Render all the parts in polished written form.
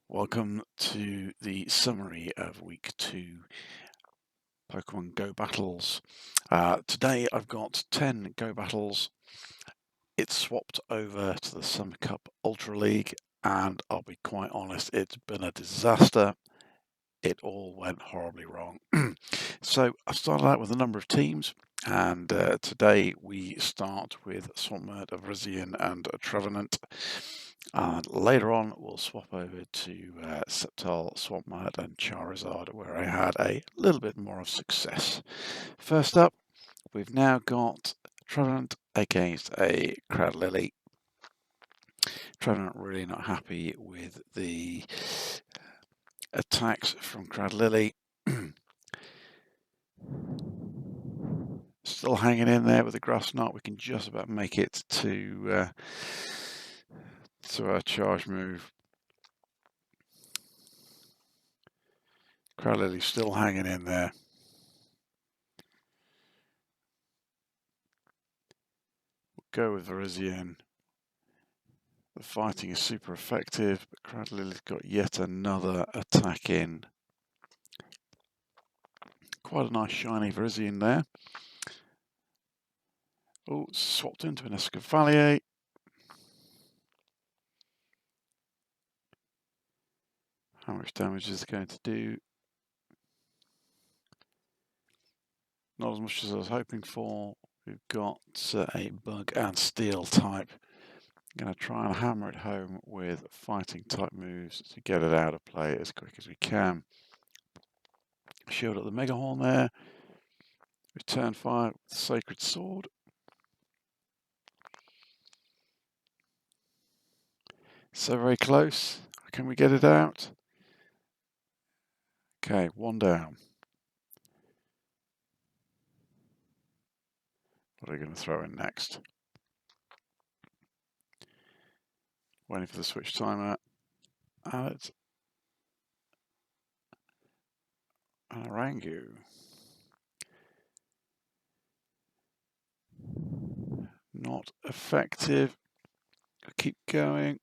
Welcome to the summary of week 2 Pokemon Go battles. Today I've got 10 Go battles. It's swapped over to the Summer Cup Ultra League, and I'll be quite honest, it's been a disaster. It all went horribly wrong. So I started out with a number of teams, and today we start with Swampert, Verision and Trevenant. And later on, we'll swap over to Sceptile, Swampert and Charizard, where I had a little bit more of success. First up, we've now got Trevenant against a Cradlily. Trevenant really not happy with the attacks from Cradlily. Still hanging in there with the grass knot. We can just about make it to our charge move. Cradlily's still hanging in there. We'll go with Verision. The fighting is super effective, but Cradlily's got yet another attack in. Quite a nice shiny Verision there. Oh, swapped into an Escavalier. How much damage is it going to do? Not as much as I was hoping for. We've got a bug and steel type. I'm going to try and hammer it home with fighting type moves to get it out of play as quick as we can. Shield at the Mega Horn there. Return fire with the Sacred Sword. So very close. Can we get it out? Okay, one down. What are we going to throw in next? Waiting for the switch timer. And it's an Orangu. Not effective. Keep going.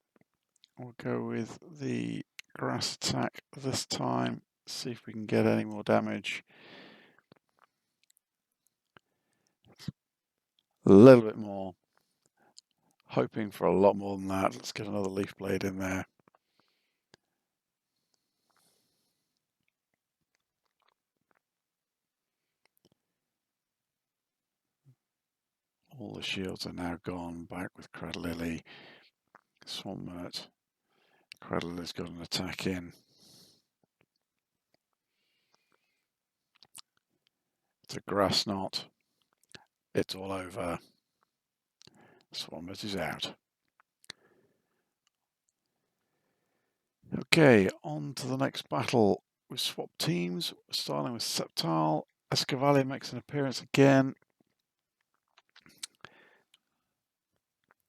We'll go with the grass attack this time. See if we can get any more damage. A little bit more. Hoping for a lot more than that. Let's get another Leaf Blade in there. All the shields are now gone. Back with Cradlily. Swampert. Cradlily's got an attack in. It's a grass knot. It's all over. Swampert is out. Okay, on to the next battle. We've swapped teams, starting with Sceptile. Escavalier makes an appearance again.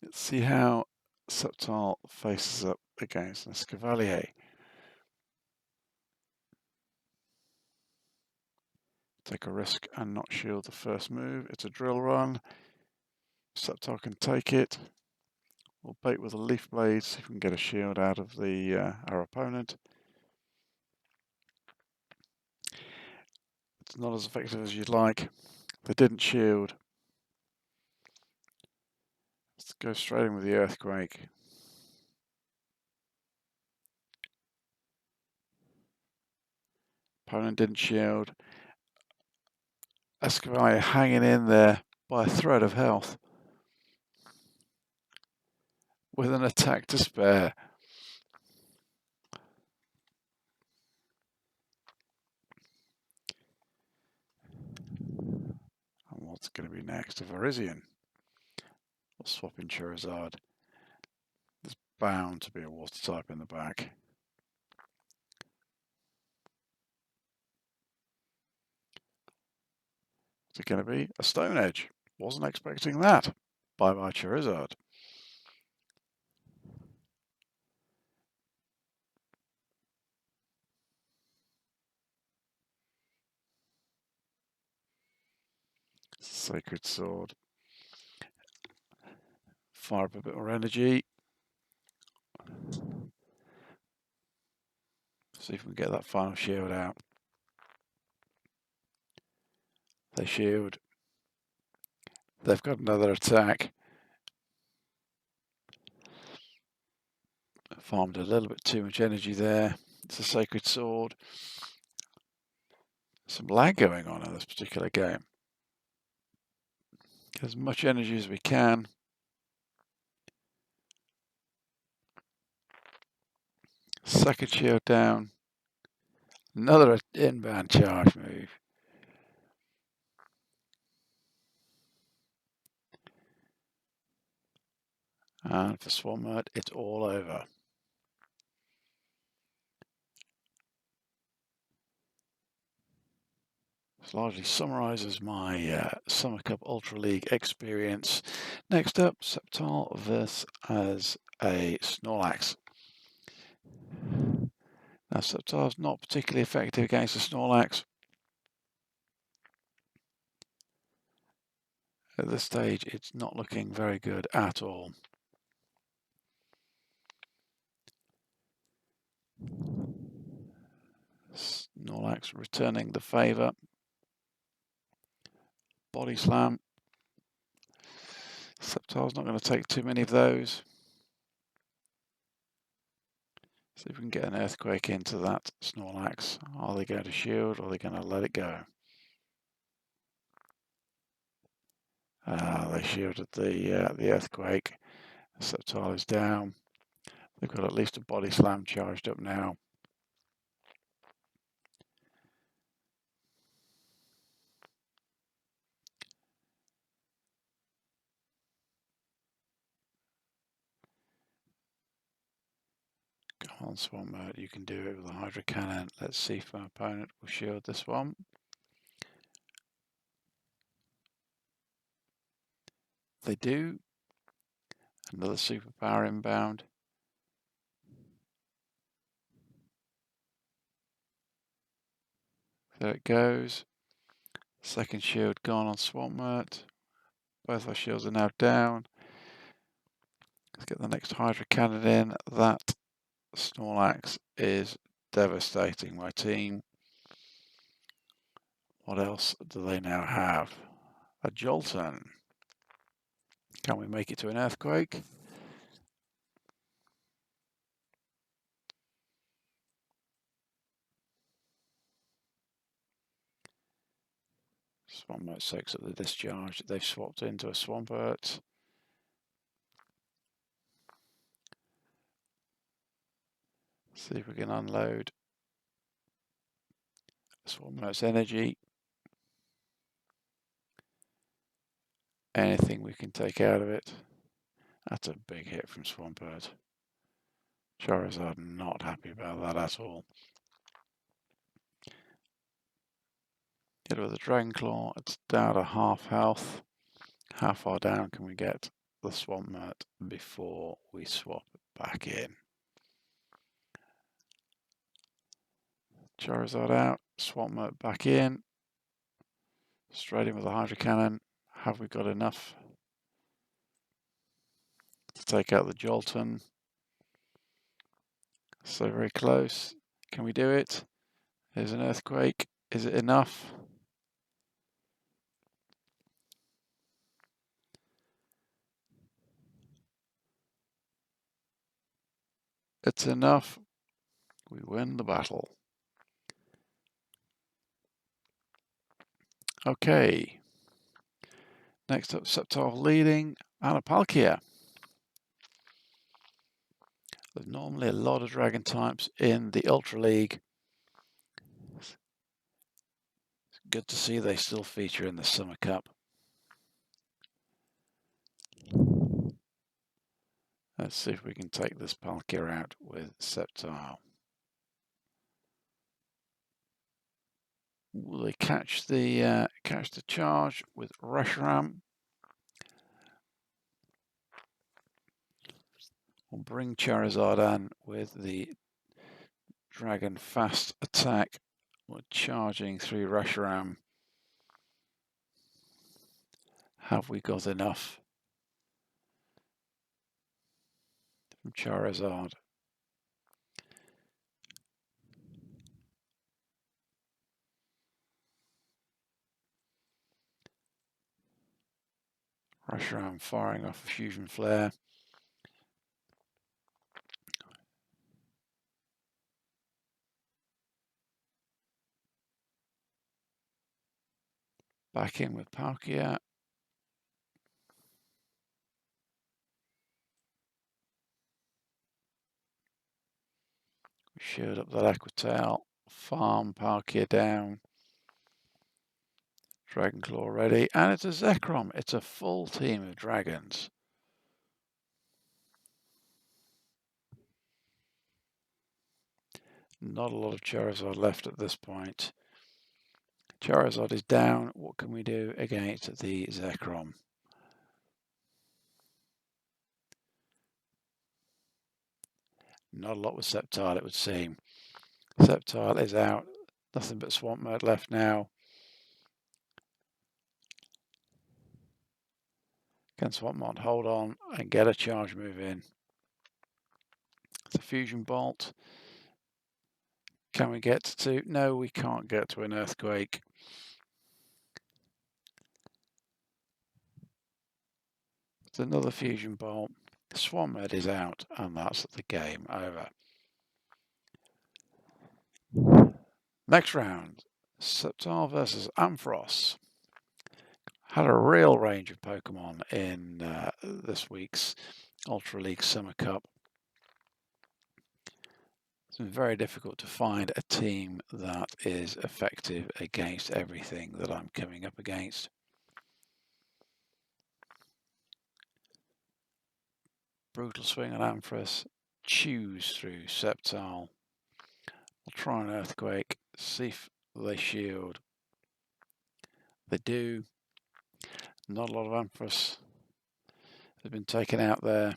Let's see how Sceptile faces up against an Escavalier. Take a risk and not shield the first move. It's a drill run. Sceptile can take it. We'll bait with a Leaf Blade, see if we can get a shield out of our opponent. It's not as effective as you'd like. They didn't shield. Let's go straight in with the Earthquake. Opponent didn't shield. Escavalier hanging in there by a thread of health with an attack to spare. And what's going to be next? A Verision. We'll swap in Charizard. There's bound to be a water type in the back. Is it going to be a Stone Edge? Wasn't expecting that. Bye-bye Charizard. Sacred Sword. Fire up a bit more energy. See if we can get that final shield out. They shield. They've got another attack. Farmed a little bit too much energy there. It's a Sacred Sword. Some lag going on in this particular game. Get as much energy as we can. Second shield down. Another inbound charge move. And for Swampert, it's all over. This largely summarises my Summer Cup Ultra League experience. Next up, Sceptile versus a Snorlax. Now, Sceptile's not particularly effective against the Snorlax. At this stage, it's not looking very good at all. Snorlax returning the favour. Body Slam. Sceptile's not going to take too many of those. See if we can get an Earthquake into that Snorlax. Are they going to shield or are they going to let it go? They shielded the Earthquake. Sceptile is down. They've got at least a Body Slam charged up now. Come on, Swampert, you can do it with a Hydro Cannon. Let's see if my opponent will shield this one. They do. Another superpower inbound. There it goes. Second shield gone on Swampert. Both our shields are now down. Let's get the next Hydro Cannon in. That Snorlax is devastating my team. What else do they now have? A Jolton. Can we make it to an Earthquake? Swampert 6 at the discharge. They've swapped into a Swampert. See if we can unload Swampert's energy. Anything we can take out of it. That's a big hit from Swampert. Charizard not happy about that at all. Hit with a Dragon Claw. It's down to half health. How far down can we get the Swampert before we swap it back in? Charizard out. Swampert back in. Straight in with a Hydro Cannon. Have we got enough to take out the Jolton? So very close. Can we do it? Here's an Earthquake. Is it enough? It's enough. We win the battle. Okay. Next up, Sceptile leading, and a Palkia. There's normally a lot of dragon types in the Ultra League. It's good to see they still feature in the Summer Cup. Let's see if we can take this Palkia out with Sceptile. Will they catch the charge with Reshiram? We'll bring Charizard on with the Dragon Fast attack. We're charging through Reshiram. Have we got enough from Charizard? Pressure arm firing off a fusion flare. Back in with Palkia. We showed up that Aquatail. Farm Palkia down. Dragon Claw ready. And it's a Zekrom. It's a full team of dragons. Not a lot of Charizard left at this point. Charizard is down. What can we do against the Zekrom? Not a lot with Sceptile, it would seem. Sceptile is out. Nothing but Swampert left now. Can Swampert hold on and get a charge move in? It's a Fusion Bolt. Can we get to? No, we can't get to an Earthquake. It's another Fusion Bolt. Swampert is out, and that's the game over. Next round, Sceptile versus Ampharos. Had a real range of Pokemon in this week's Ultra League Summer Cup. It's been very difficult to find a team that is effective against everything that I'm coming up against. Brutal Swing on Ampharos, chews through Sceptile. We'll try an Earthquake, see if they shield. They do. Not a lot of Ampharos has been taken out there.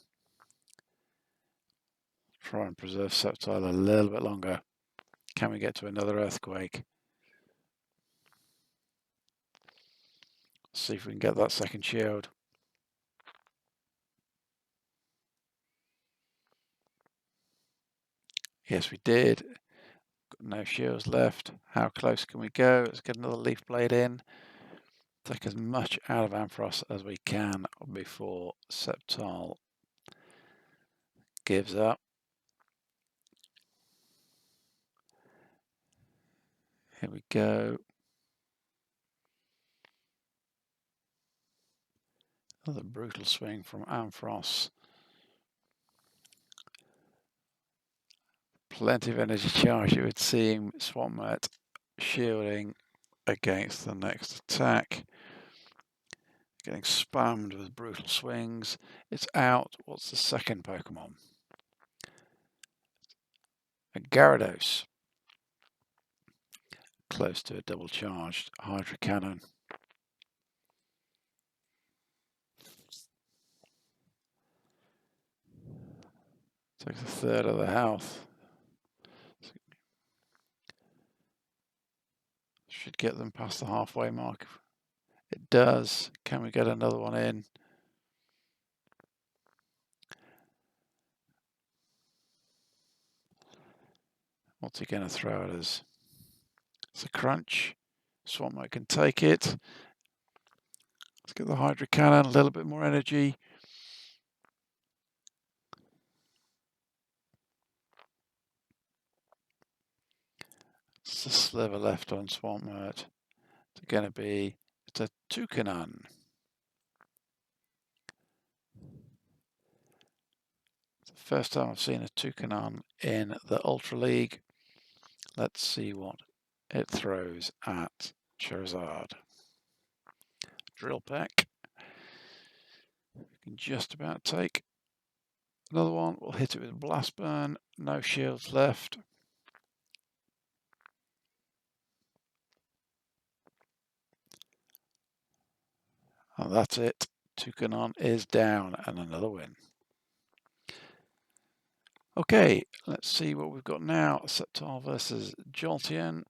Try and preserve Sceptile a little bit longer. Can we get to another Earthquake? See if we can get that second shield. Yes, we did. Got no shields left. How close can we go? Let's get another Leaf Blade in. Take as much out of Ampharos as we can before Sceptile gives up. Here we go. Another brutal swing from Ampharos. Plenty of energy charge, it would seem. Swampert shielding against the next attack. Getting spammed with brutal swings. It's out. What's the second Pokemon? A Gyarados. Close to a double charged Hydra Cannon. Takes a third of the health. Should get them past the halfway mark. It does. Can we get another one in? What's he going to throw at us? It's a crunch. Swampert can take it. Let's get the Hydra Cannon, a little bit more energy. It's a sliver left on Swampert. It's going to be, it's a Toucanon. It's the first time I've seen a Toucanon in the Ultra League. Let's see what it throws at Charizard. Drill Peck. We can just about take another one. We'll hit it with Blast Burn. No shields left. And that's it. Toucanon is down and another win. Okay, let's see what we've got now. Sceptile versus Jolteon.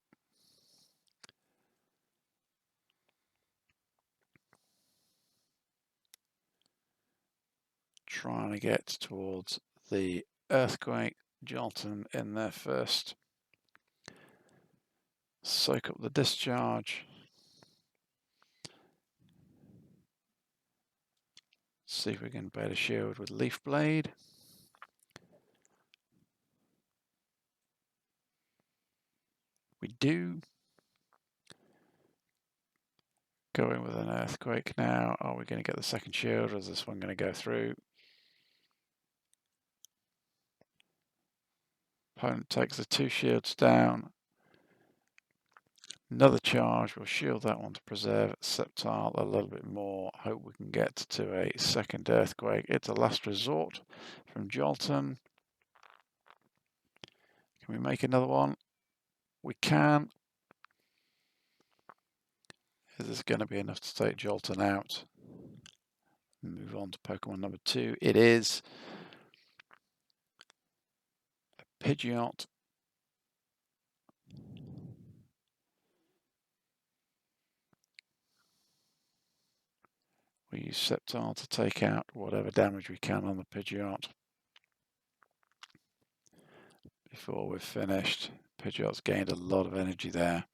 Trying to get towards the Earthquake. Jolteon in there first. Soak up the discharge. See if we can better shield with Leaf Blade. We do. Going with an Earthquake now. Are we going to get the second shield, or is this one going to go through? Opponent takes the 2 shields down. Another charge. We'll shield that one to preserve Sceptile a little bit more. Hope we can get to a second Earthquake. It's a last resort from Jolton. Can we make another one? We can. Is this going to be enough to take Jolton out? Move on to Pokemon number 2. It is. Pidgeot. We use Sceptile to take out whatever damage we can on the Pidgeot. Before we're finished, Pidgeot's gained a lot of energy there.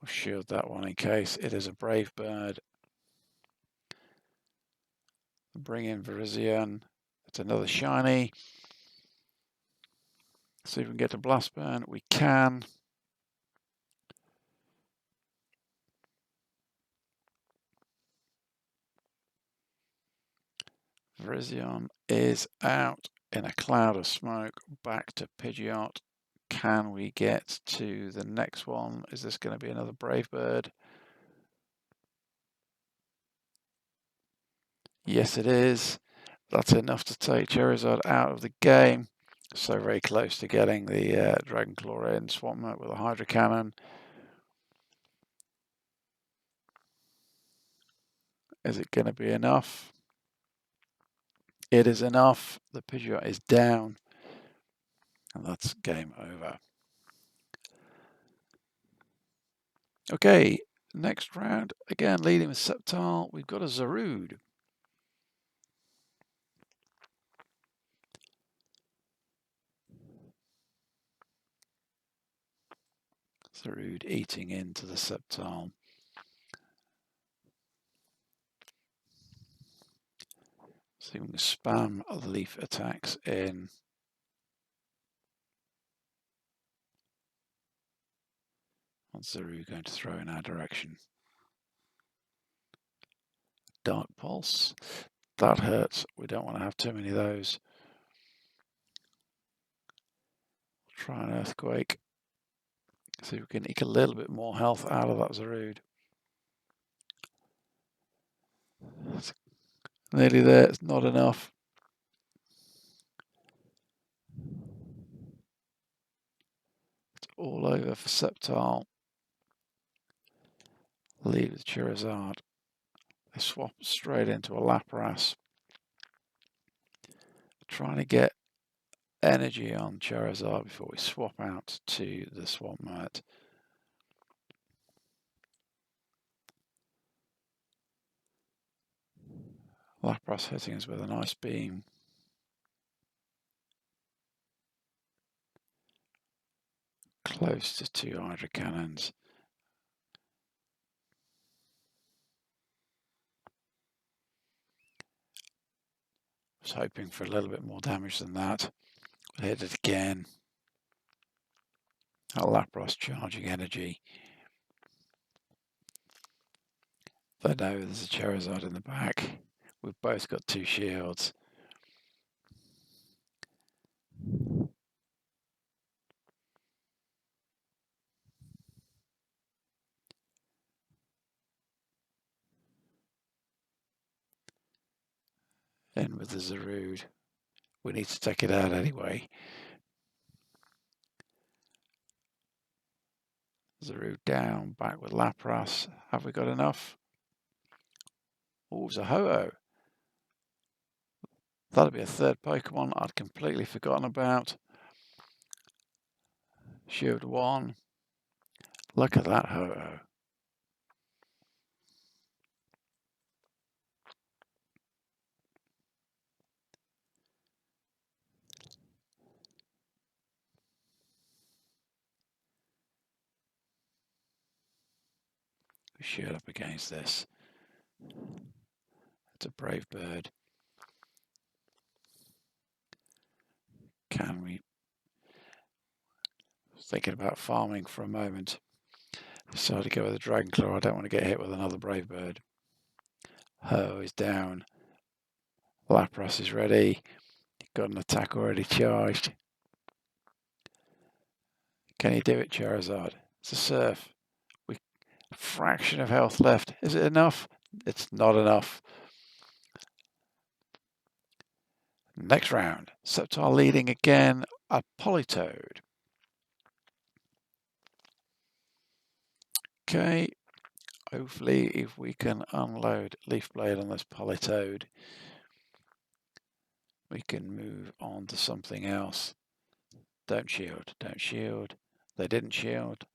We'll shield that one in case it is a Brave Bird. Bring in Verision. It's another shiny. See if we can get to Blast Burn. We can. Verision is out in a cloud of smoke. Back to Pidgeot. Can we get to the next one? Is this going to be another Brave Bird? Yes, it is. That's enough to take Charizard out of the game. So very close to getting the Dragon Claw in. Swampert with a Hydro Cannon. Is it going to be enough? It is enough. The Pidgeot is down. And that's game over. Okay, next round. Again, leading with Sceptile. We've got a Zarude. Zarude eating into the Sceptile. So we can spam leaf attacks in. What's Zarude going to throw in our direction? Dark Pulse. That hurts. We don't want to have too many of those. Try an Earthquake. See if we can eke a little bit more health out of that Zarude. That's nearly there. It's not enough. It's all over for Sceptile. Lead with Charizard. They swap straight into a Lapras. Trying to get energy on Charizard before we swap out to the Swampert. Lapras hitting us with an Ice Beam. Close to 2 Hydro Cannons. Was hoping for a little bit more damage than that. Hit it again. Lapras charging energy. They know there's a Charizard in the back. We've both got 2 shields. In with the Zarude. We need to take it out anyway. Zarude down, back with Lapras. Have we got enough? Oh, it's a Ho-Oh. That'll be a third Pokemon I'd completely forgotten about. Shield 1. Look at that Ho-Oh. we shield up against this. It's a brave bird. Can we? Thinking about farming for a moment. Decided to go with a Dragon Claw. I don't want to get hit with another brave bird. Ho is down. Lapras is ready. Got an attack already charged. Can he do it, Charizard? It's a surf. A fraction of health left. Is it enough? It's not enough. Next round. Sceptile leading again. A Politoed. Okay. Hopefully, if we can unload Leaf Blade on this Politoed, we can move on to something else. Don't shield. Don't shield. They didn't shield.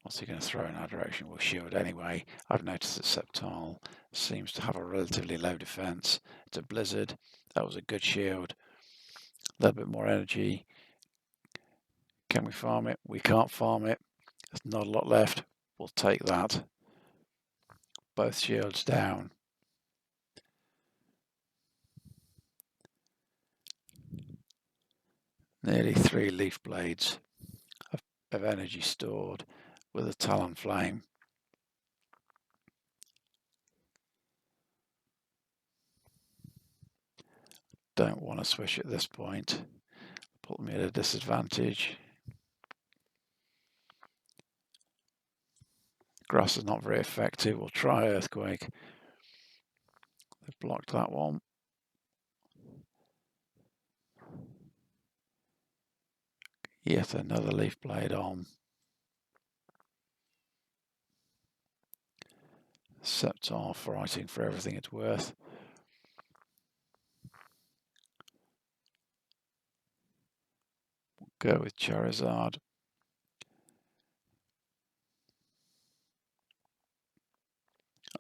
What's he going to throw in our direction? We'll shield anyway. I've noticed that Sceptile seems to have a relatively low defense. It's a Blizzard. That was a good shield. A little bit more energy. Can we farm it? We can't farm it. There's not a lot left. We'll take that. Both shields down. Nearly 3 Leaf Blades of energy stored with a Talonflame. Don't want to switch at this point. Put me at a disadvantage. Grass is not very effective. We'll try Earthquake. They've blocked that one. Yet another Leaf Blade on. Sceptile fighting for everything it's worth. We'll go with Charizard.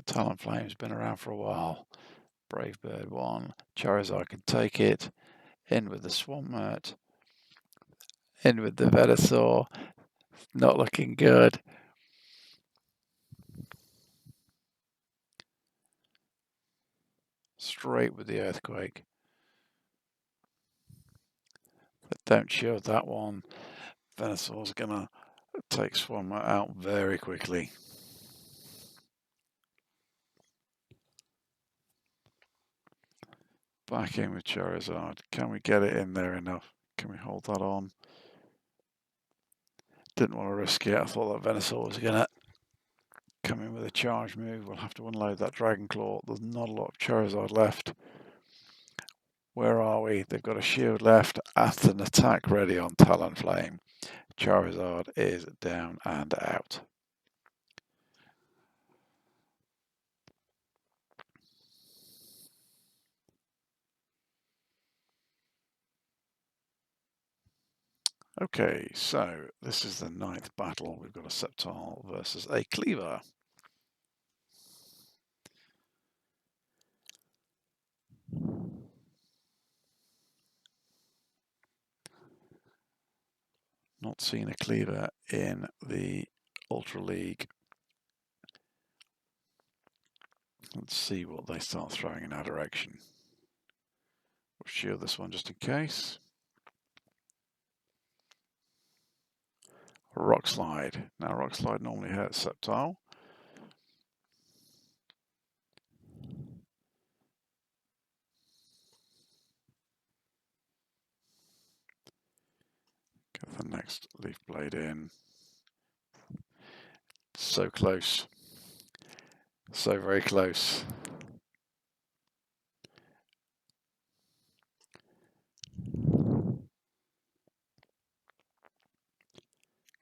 Talonflame's been around for a while. Brave Bird 1. Charizard can take it. In with the Swampert. In with the Venusaur. Not looking good. Straight with the Earthquake. But don't shield that one. Venusaur's going to take Swampert out very quickly. Back in with Charizard. Can we get it in there enough? Can we hold that on? Didn't want to risk it. I thought that Venusaur was going to come in with a charge move. We'll have to unload that Dragon Claw. There's not a lot of Charizard left. Where are we? They've got a shield left at an attack ready on Talonflame. Charizard is down and out. Okay, so this is the 9th battle. We've got a Sceptile versus a Cleaver. Not seen a Cleaver in the Ultra League. Let's see what they start throwing in our direction. We'll shield this one just in case. Rock Slide. Now Rock Slide normally hurts Sceptile. Get the next Leaf Blade in. So close. So very close.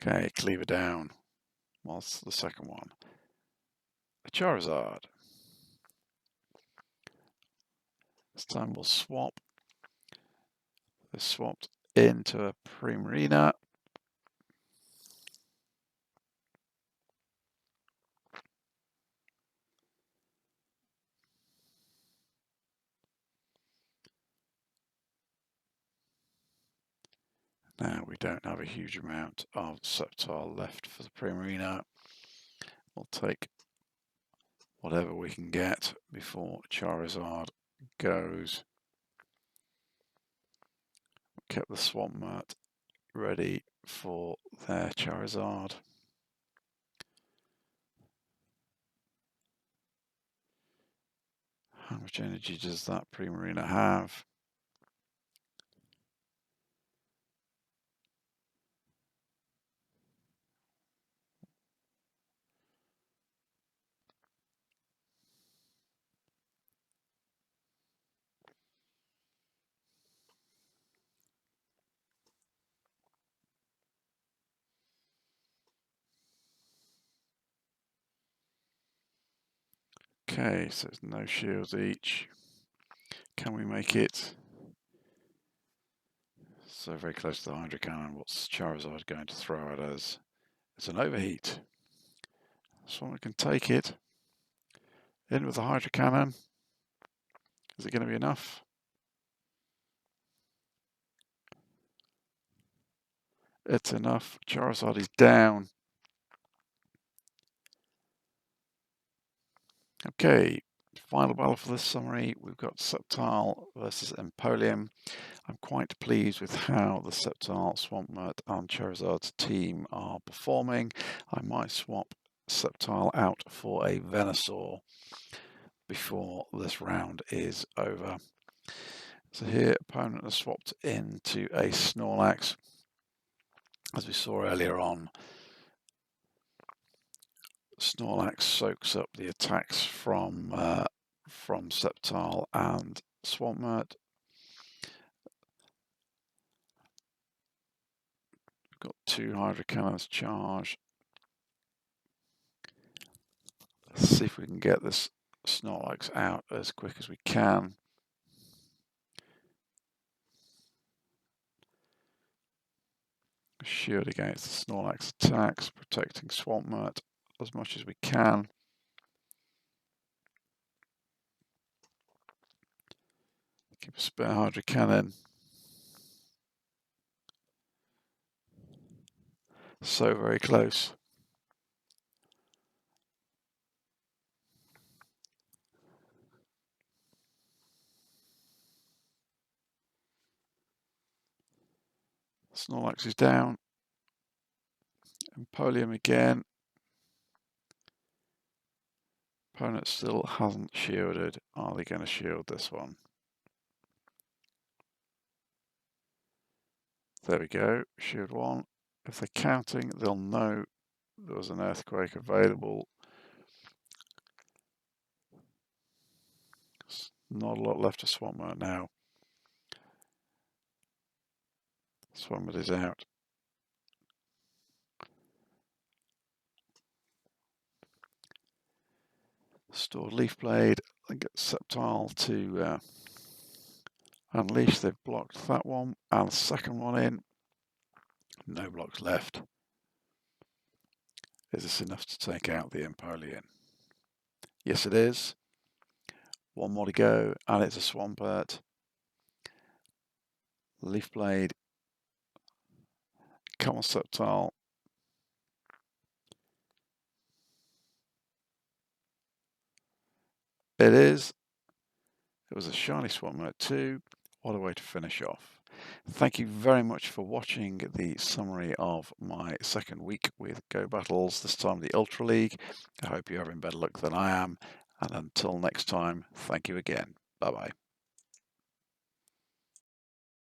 Okay, Cleaver down. What's the second one? A Charizard. This time we'll swap. They're swapped into a Primarina. Now we don't have a huge amount of Sceptile left for the Primarina. We'll take whatever we can get before Charizard goes. Kept the Swampert ready for their Charizard. How much energy does that Primarina have? Okay, so it's no shields each. Can we make it? So very close to the Hydro Cannon. What's Charizard going to throw at us? It's an overheat. Someone can take it. In with the Hydro Cannon. Is it going to be enough? It's enough. Charizard is down. Okay, final battle for this summary. We've got Sceptile versus Empoleon. I'm quite pleased with how the Sceptile, Swampert and Charizard's team are performing. I might swap Sceptile out for a Venusaur before this round is over. So here, opponent has swapped into a Snorlax. As we saw earlier on, Snorlax soaks up the attacks from Sceptile and Swampert. We've got 2 Hydro Cannons charged. Let's see if we can get this Snorlax out as quick as we can. Shield against the Snorlax attacks, protecting Swampert as much as we can. Keep a spare Hydro Cannon. So very close. Snorlax is down. Empoleon again. Opponent still hasn't shielded. Are they going to shield this one? There we go. Shield 1. If they're counting, they'll know there was an earthquake available. Not a lot left of Swampert now. Swampert is out. Stored Leaf Blade and get Sceptile to unleash. They've blocked that one and the second one in. No blocks left. Is this enough to take out the Empoleon? Yes, it is. One more to go, and it's a Swampert. Leaf Blade. Come on, Sceptile. It is. It was a shiny Swampert too. What a way to finish off. Thank you very much for watching the summary of my second week with Go Battles, this time the Ultra League. I hope you're having better luck than I am. And until next time, thank you again. Bye-bye.